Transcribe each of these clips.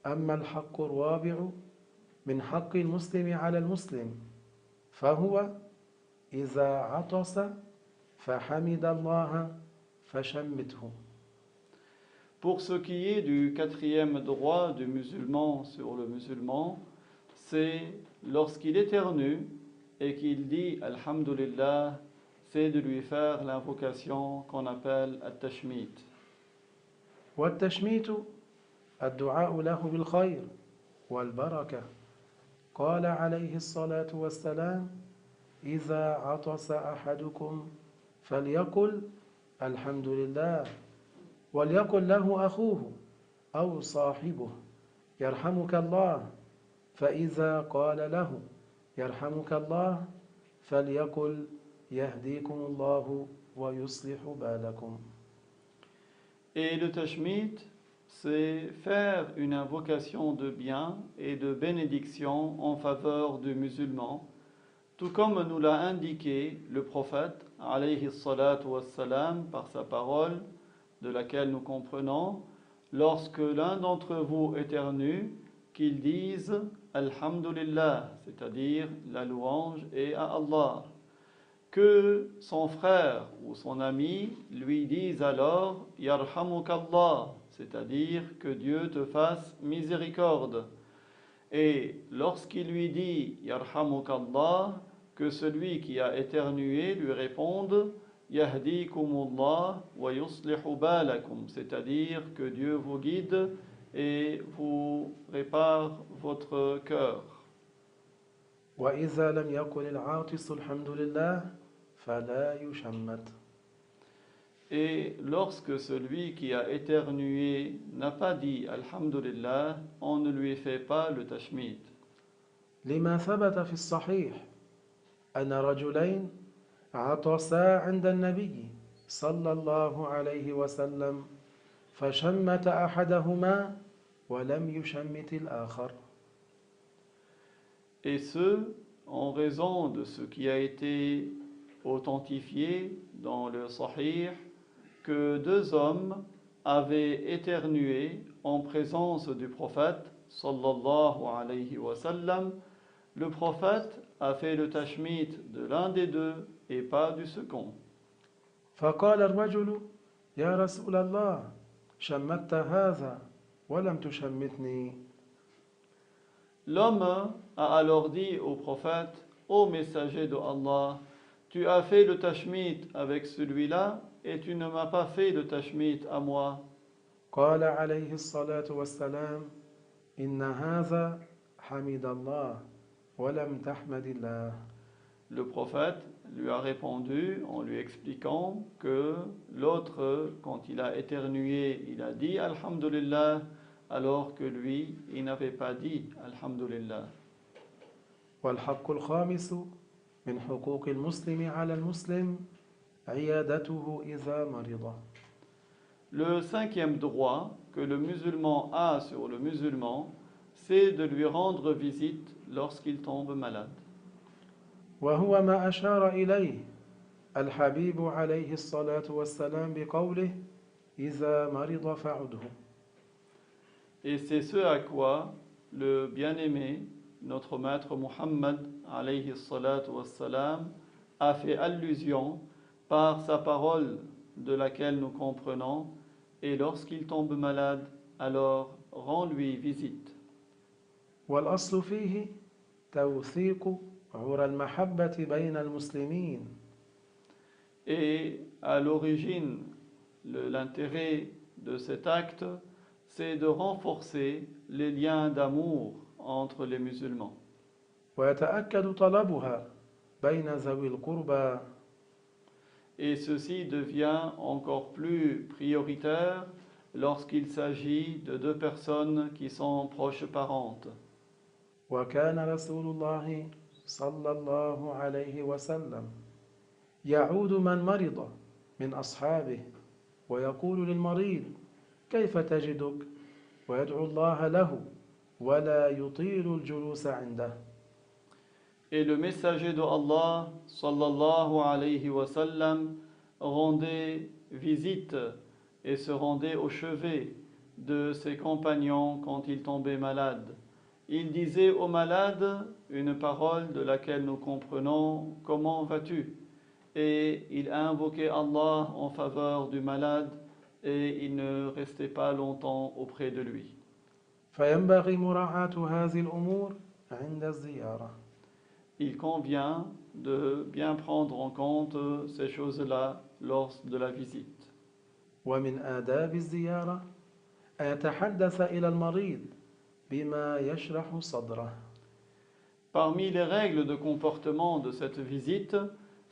أما الحق الرابع من حق المسلم على المسلم فهو إذا عطس فحمد الله فشمته. Pour ce qui est du quatrième droit du musulman sur le musulman, c'est lorsqu'il éternue et qu'il dit Alhamdulillah, c'est de lui faire l'invocation qu'on appelle At-Tashmit. والتشميت الدعاء له بالخير والبركة. قال عليه الصلاة والسلام: إذا عطس أحدكم فليقل الحمد لله، وليقل له أخوه أو صاحبه يرحمك الله، فإذا قال له يرحمك الله فليقل يهديكم الله ويصلح بالكم. Et le Tashmit, c'est faire une invocation de bien et de bénédiction en faveur du musulman, tout comme nous l'a indiqué le prophète, alayhi salatu wassalam, par sa parole, de laquelle nous comprenons, lorsque l'un d'entre vous éternue, qu'il dise Alhamdulillah, c'est-à-dire la louange est à Allah. Que son frère ou son ami lui dise alors Yarhamukallah, c'est-à-dire que Dieu te fasse miséricorde. Et lorsqu'il lui dit Yarhamukallah, que celui qui a éternué lui réponde Yahdikumullah wa yuslihu balakum, c'est-à-dire que Dieu vous guide et vous répare votre cœur. وإذا لم يقل العاطس الحمد لله فلا يشمت. Et lorsque celui qui a éternué n'a pas dit Alhamdulillah, on ne lui fait pas le tashmid. لما ثبت في الصحيح أن رجلين عطسا عند النبي صلى الله عليه وسلم فشمت أحدهما ولم يشمت الآخر. Et ce, en raison de ce qui a été authentifié dans le Sahih, que deux hommes avaient éternué en présence du prophète, sallallahu alayhi wa sallam. Le prophète a fait le tashmit de l'un des deux et pas du second. فقال الرجل: يا رسول الله شمت هذا ولم تشمتني. L'homme a alors dit au prophète, ô messager de Allah, tu as fait le tashmit avec celui-là et tu ne m'as pas fait le tashmit à moi. قال عليه الصلاة والسلام: إن هذا حمد الله ولم تحمد الله. Le prophète lui a répondu en lui expliquant que l'autre, quand il a éternué, il a dit Alhamdulillah, alors que lui, il n'avait pas dit Alhamdulillah. والحق الخامس من حقوق المسلم على المسلم عيادته إذا مرض. Le cinquième droit que le musulman a sur le musulman, c'est de lui rendre visite lorsqu'il tombe malade. وهو ما أشار إليه الحبيب عليه الصلاة والسلام بقوله: إذا مرض فعده. Et c'est ce à quoi le bien-aimé, notre maître Muhammad, alayhi salatu wassalam, a fait allusion par sa parole de laquelle nous comprenons, et lorsqu'il tombe malade, alors rends-lui visite. والأصل فيه توثيق عرى المحبة بين المسلمين. Et à l'origine, l'intérêt de cet acte, c'est de renforcer les liens d'amour entre les musulmans. ويتأكد طلبها بين ذوي القربى. Et ceci devient encore plus prioritaire lorsqu'il s'agit de deux personnes qui sont proches parentes. وكان رسول الله صلى الله عليه وسلم يعود من مرض من أصحابه ويقول للمريض: كيف تجدك؟ ويدعو الله له ولا يطيل الجلوس عنده. Et le messager de Allah, sallallahu alayhi wa sallam, rendait visite et se rendait au chevet de ses compagnons quand il tombait malade. Il disait au malade une parole de laquelle nous comprenons « Comment vas-tu ?» Et il a invoqué Allah en faveur du malade et il ne restait pas longtemps auprès de lui. فينبغي مراعاة هذه الأمور عند الزيارة. Il convient de bien prendre en compte ces choses-là lors de la visite. ومن آداب الزيارة أن يتحدث إلى المريض بما يشرح صدره. Parmi les règles de comportement de cette visite,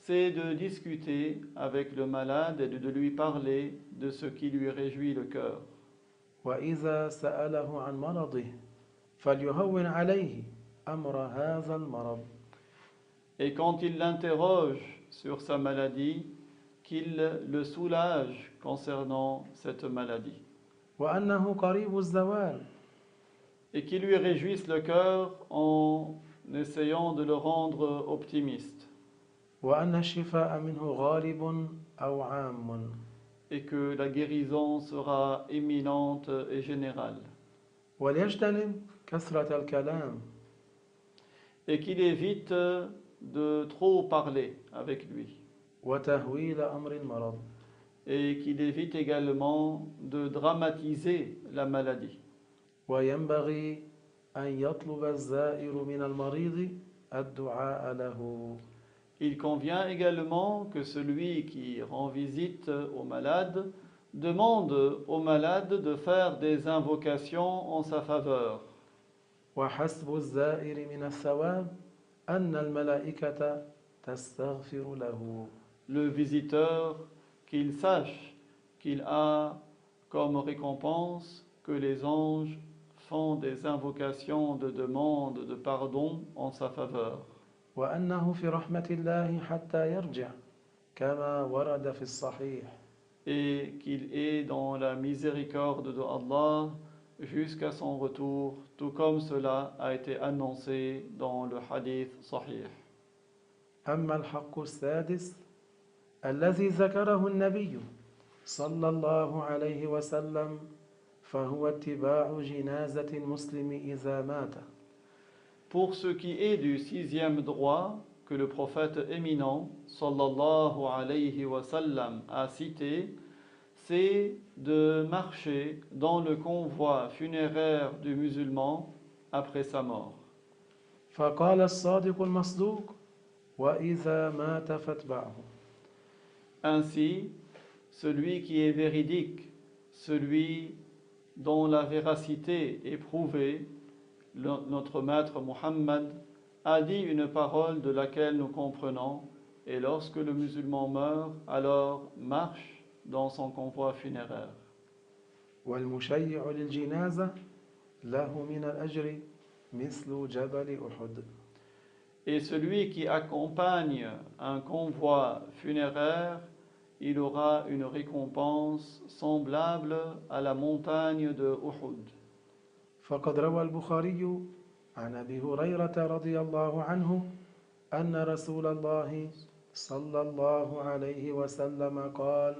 c'est de discuter avec le malade et de lui parler de ce qui lui réjouit le cœur. وإذا سأله عن مرضه فليهون عليه أمر هذا المرض. Et quand il l'interroge sur sa maladie, qu'il le soulage concernant cette maladie. وأنه قريب الزوال. Et qu'il lui réjouisse le cœur en essayant de le rendre optimiste. وأن الشفاء منه غالب أو عام. Et que la guérison sera imminente et générale. وليجتنب كثرة الكلام. Et qu'il évite de trop parler avec lui. وتهويل أمر المرض. Et qu'il évite également de dramatiser la maladie. وينبغي أن يطلب الزائر من المريض الدعاء له. Il convient également que celui qui rend visite au malade demande au malade de faire des invocations en sa faveur. وحسب الزائر من الثواب أن الملائكة تستغفر له. Le visiteur, qu'il sache qu'il a comme récompense que les anges font des invocations de demande de pardon en sa faveur. وأنه في رحمة الله حتى يرجع كما ورد في الصحيح. Et qu'il est dans la miséricorde de Allah jusqu'à son retour, tout comme cela a été annoncé dans le hadith sahih. أما الحق السادس الذي ذكره النبي صلى الله عليه وسلم فهو اتباع جنازة المسلم إذا مات. Pour ce qui est du sixième droit que le prophète éminent sallallahu alayhi wa sallam a cité, c'est de marcher dans le convoi funéraire du musulman après sa mort. فقال الصادق المصدوق وإذا مات فاتبعه. Ainsi, celui qui est véridique, celui dont la véracité est prouvée, notre maître Muhammad a dit une parole de laquelle nous comprenons, et lorsque le musulman meurt, alors marche dans son convoi funéraire. والمشيع للجنازة له من الأجر مثل جبل أحد. Et celui qui accompagne un convoi funéraire, il aura une récompense semblable à la montagne de Uhud. فقد روى البخاري عن أبي هريرة رضي الله عنه أن رسول الله صلى الله عليه وسلم قال: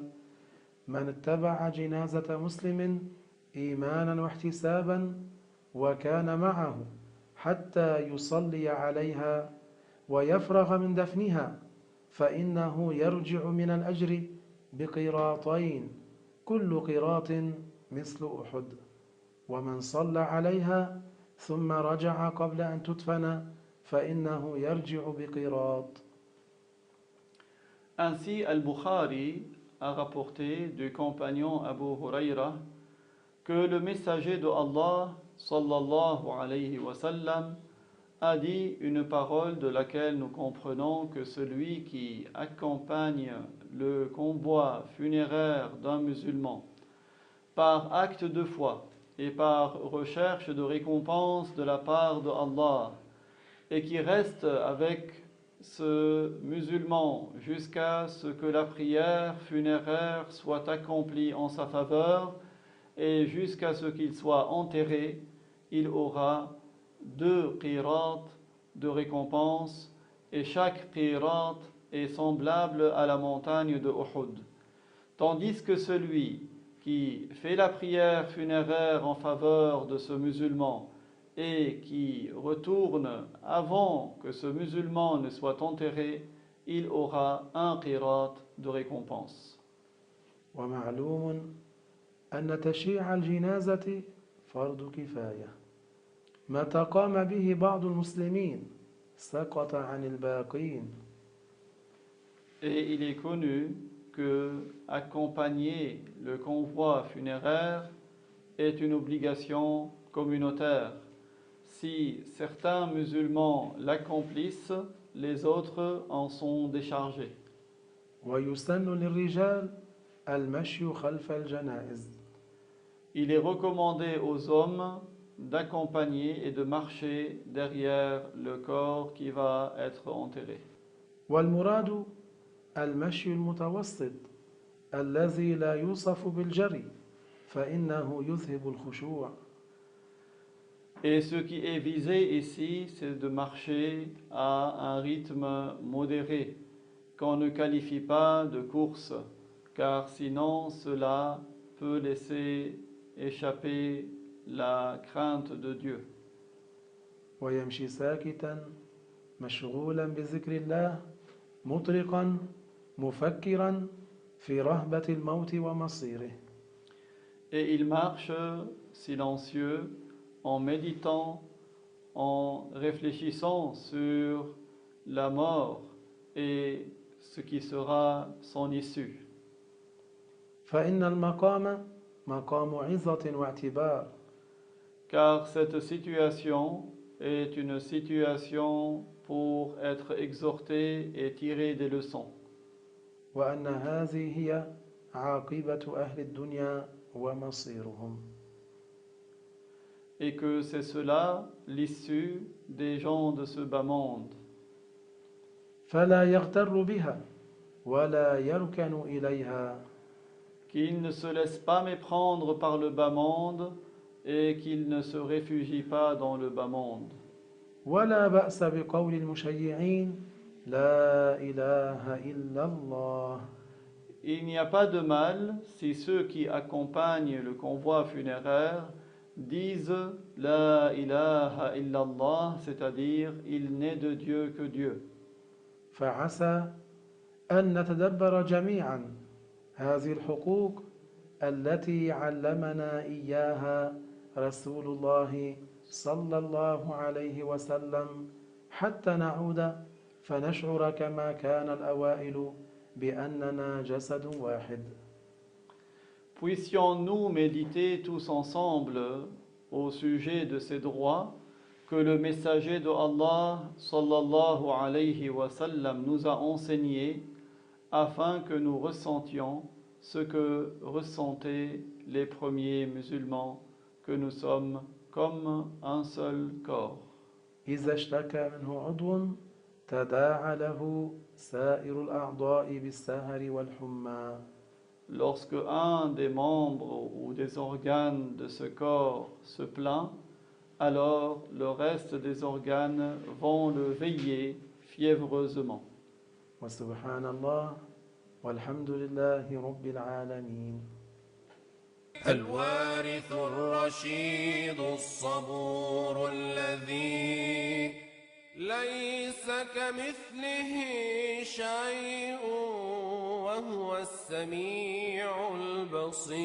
من اتبع جنازة مسلم إيمانا واحتسابا وكان معه حتى يصلي عليها ويفرغ من دفنها فإنه يرجع من الأجر بقيراطين كل قيراط مثل أحد ومن صلى عليها ثم رجع قبل أن تدفن فإنه يرجع بقيراط. Ainsi, Al-Bukhari a rapporté du compagnon Abu Huraira que le messager de Allah sallallahu alayhi wa sallam a dit une parole de laquelle nous comprenons que celui qui accompagne le convoi funéraire d'un musulman par acte de foi et par recherche de récompense de la part de Allah et qui reste avec ce musulman jusqu'à ce que la prière funéraire soit accomplie en sa faveur et jusqu'à ce qu'il soit enterré, il aura 2 qirat de récompense et chaque qirat est semblable à la montagne de Uhud. Tandis que celui qui fait la prière funéraire en faveur de ce musulman et qui retourne avant que ce musulman ne soit enterré, il aura un qirat de récompense. ومعلوم أن تشييع الجنازة فرض كفاية متى قام به بعض المسلمين سقط عن الباقين. Et il est connu que accompagner le convoi funéraire est une obligation communautaire. Si certains musulmans l'accomplissent, les autres en sont déchargés. ويسن للرجال المشي خلف الجنائز. Il est recommandé aux hommes d'accompagner et de marcher derrière le corps qui va être enterré. والمراد المشي المتوسط الذي لا يوصف بالجري فإنه يذهب الخشوع. Et ce qui est visé ici, c'est de marcher à un rythme modéré, qu'on ne qualifie pas de course, car sinon cela peut laisser échapper la crainte de Dieu. ويمشي ساكتا مشغولا بذكر الله مطرقا مفكرا في رهبة الموت ومصيره. Et il marche silencieux, en méditant, en réfléchissant sur la mort et ce qui sera son issue. فإن المقام مقام عظة واعتبار. Car cette situation est une situation pour être exhorté et tirer des leçons. وأن هذه هي عاقبة أهل الدنيا ومصيرهم. Et que c'est cela l'issue des gens de ce bas monde. فلا يغتر بها ولا يركن إليها. Qu'ils ne se laissent pas méprendre par le bas monde et qu'ils ne se réfugient pas dans le bas monde. ولا بأس بقول المشيعين لا إله إلا الله. Il n'y a pas de mal si ceux qui accompagnent le convoi funéraire disent La ilaha illallah, c'est-à-dire il n'est de Dieu que Dieu. فعسى أن نتدبر جميعا هذه الحقوق التي علمنا إياها رسول الله صلى الله عليه وسلم حتى نعود فنشعر كما كان الأوائل بأننا جسد واحد. Puissions-nous méditer tous ensemble au sujet de ces droits que le messager de Allah sallallahu alayhi wa sallam nous a enseignés afin que nous ressentions ce que ressentaient les premiers musulmans, que nous sommes comme un seul corps. إذا اشتكى منه عضو تداعى له سائر الأعضاء بالسهر والحمى. Lorsque un des membres ou des organes de ce corps se plaint, alors le reste des organes vont le veiller fiévreusement. وسبحان الله والحمد لله رب العالمين. الوارث الرشيد الصبور الذي ليس كمثله شيء وهو السميع البصير.